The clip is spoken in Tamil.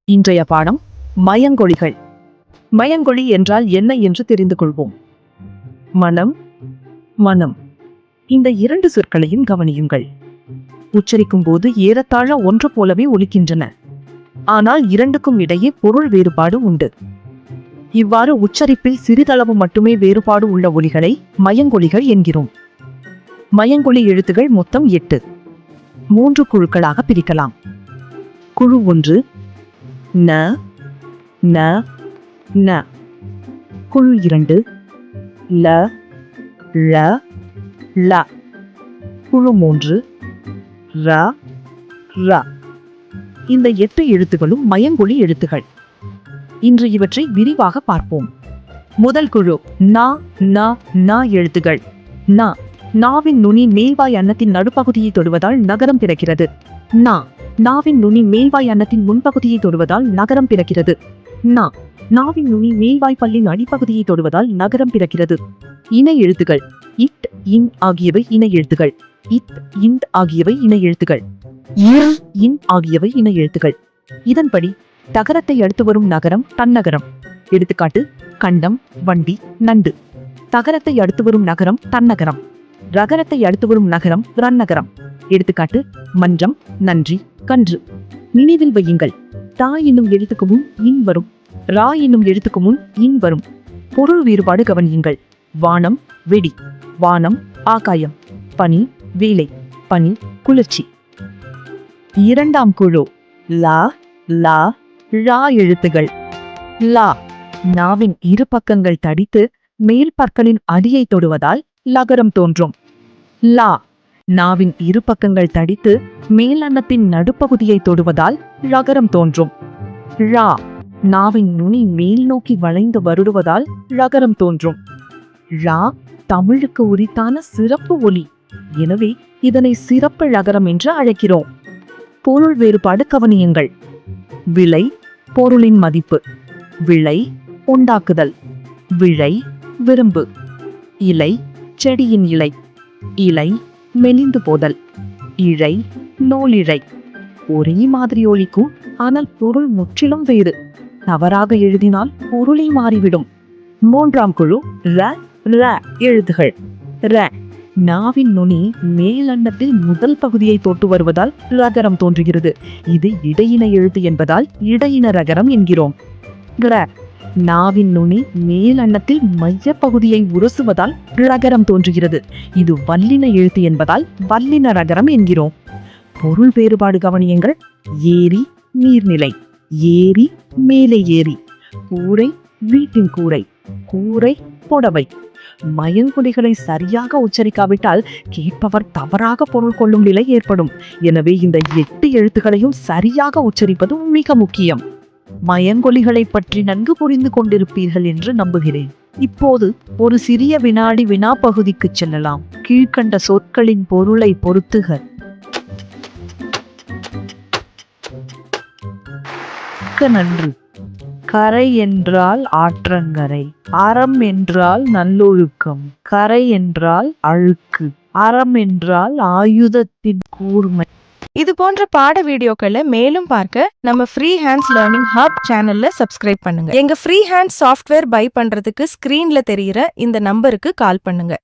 இன்றைய பாடம் மயங்கொழிகள். மயங்கொழி என்றால் என்ன என்று தெரிந்து கொள்வோம். மனம், மனம், இந்த இரண்டு சொற்களையும் கவனியுங்கள். உச்சரிக்கும் போது ஏறத்தாழ ஒன்று போலவே ஒலிக்கின்றன. ஆனால் இரண்டுக்கும் இடையே பொருள் வேறுபாடு உண்டு. இவ்வாறு உச்சரிப்பில் சிறிதளவு மட்டுமே வேறுபாடு உள்ள ஒலிகளை மயங்கொழிகள் என்கிறோம். மயங்கொழி எழுத்துகள் மொத்தம் 8. 3 குழுக்களாக பிரிக்கலாம். குழு 1 ந ந ந. குழு 2 ல ழ ல. குழு 3 ர ர. இந்த 8 எழுத்துகளும் மயங்கொழி எழுத்துகள். இன்று இவற்றை விரிவாக பார்ப்போம். முதல் குழு ந ந ந எழுத்துகள். ந, நாவின் நுனி மேல்வாய் அன்னத்தின் நடுப்பகுதியை தொடுவதால் நகரம் பிறக்கிறது. நா, நாவின் நுனி மேல்வாய் அன்னத்தின் முன்பகுதியை தொடுவதால் நகரம் பிறக்கிறது. நா, நாவின் நுனி மேல்வாய் பல்லின் அடிப்பகுதியை தொடுவதால் நகரம் பிறக்கிறது. இணை எழுத்துகள் இட், இன் ஆகியவை இணை எழுத்துகள். இத், இந்த் ஆகியவை இணை எழுத்துகள். இர், இன் ஆகியவை இணை எழுத்துகள். இதன்படி தகரத்தை அடுத்து வரும் நகரம் தன்னகரம். எடுத்துக்காட்டு: கண்டம், வண்டி, நண்டு. தகரத்தை அடுத்து வரும் நகரம் தன்னகரம். ரகரத்தை அடுத்து வரும் நகரம் ரன்னகரம். எடுத்துக்காட்டு: மன்றம், நன்றி, கன்று. நினைவில் வையுங்கள், தா என்னும் எழுத்துக்கு முன் இன் வரும், ரா என்னும் எழுத்துக்கு முன் இன் வரும். பொருள் வேறுபாடு கவனியுங்கள். வானம், வெடி. வானம், ஆகாயம். பனி, வேலை. பனி, குளிர்ச்சி. இரண்டாம் குழு லா லா ழா எழுத்துகள். லா, நாவின் இரு பக்கங்கள் தடித்து மேல் பற்களின் அடியை தொடுவதால் லகரம் தோன்றும். லா, நாவின் இரு பக்கங்கள் தடித்து மேல் அன்னத்தின் நடுப்பகுதியை தொடுவதால் ழகரம் தோன்றும். ழா, நாவின் நுனி மேல் நோக்கி வளைந்து வருடுவதால் ழகரம் தோன்றும். ழா தமிழுக்கு உரித்தான சிறப்பு ஒலி. எனவே இதனை சிறப்பு ழகரம் என்று அழைக்கிறோம். பொருள் வேறுபாடு கவனியுங்கள். விளை, பொருளின் மதிப்பு. விளை, உண்டாக்குதல். விழை, விரும்பு. இலை, செடியின் இலை. இலை, மெலிந்து போதல். இழை, நூலிழை. ஒரே மாதிரி ஒலிக்கும், ஆனால் பொருள் முற்றிலும் வேறு. தவறாக எழுதினால் பொருளை மாறிவிடும். மூன்றாம் குழு ர ர எழுத்துகள். ர, நாவின் நுனி மேல் அன்னத்தில் முதல் பகுதியை தொட்டு வருவதால் ரகரம் தோன்றுகிறது. இது இடையின எழுத்து என்பதால் இடையின ரகரம் என்கிறோம். ர, நாவின் நுனி மேல் அன்னத்தில் மைய பகுதியை உரசுவதால் ரகரம் தோன்றுகிறது. இது வல்லின எழுத்து என்பதால் வல்லின ரகரம் என்கிறோம். பொருள் வேறுபாடு கவனியுங்கள். ஏரி, நீர்நிலை. ஏரி, மேலே ஏரி. கூரை, வீட்டின் கூரை. கூரை, புடவை. மயங்கொழிகளை சரியாக உச்சரிக்காவிட்டால் கேட்பவர் தவறாக பொருள் கொள்ளும் நிலை ஏற்படும். எனவே இந்த 8 எழுத்துக்களையும் சரியாக உச்சரிப்பது மிக முக்கியம். மயங்கொழிகளை பற்றி நன்கு புரிந்து கொண்டிருப்பீர்கள் என்று நம்புகிறேன். இப்போது ஒரு சிறிய வினாடி வினா பகுதிக்கு செல்லலாம். கீழ்கண்ட சொற்களின் பொருளை பொருத்துக. நன்று. கரை என்றால் ஆற்றங்கரை. அறம் என்றால் நல்லொழுக்கம். கரை என்றால் அழுக்கு. அறம் என்றால் ஆயுதத்தின் கூர்மை. இது போன்ற பாட வீடியோக்களை மேலும் பார்க்க நம்ம ஃப்ரீ ஹேண்ட்ஸ் லேர்னிங் ஹப் சேனல்ல சப்ஸ்கிரைப் பண்ணுங்க. எங்க ஃப்ரீ ஹேண்ட்ஸ் சாஃப்ட்வேர் பை பண்றதுக்கு ஸ்கிரீன்ல தெரியுற இந்த நம்பருக்கு கால் பண்ணுங்க.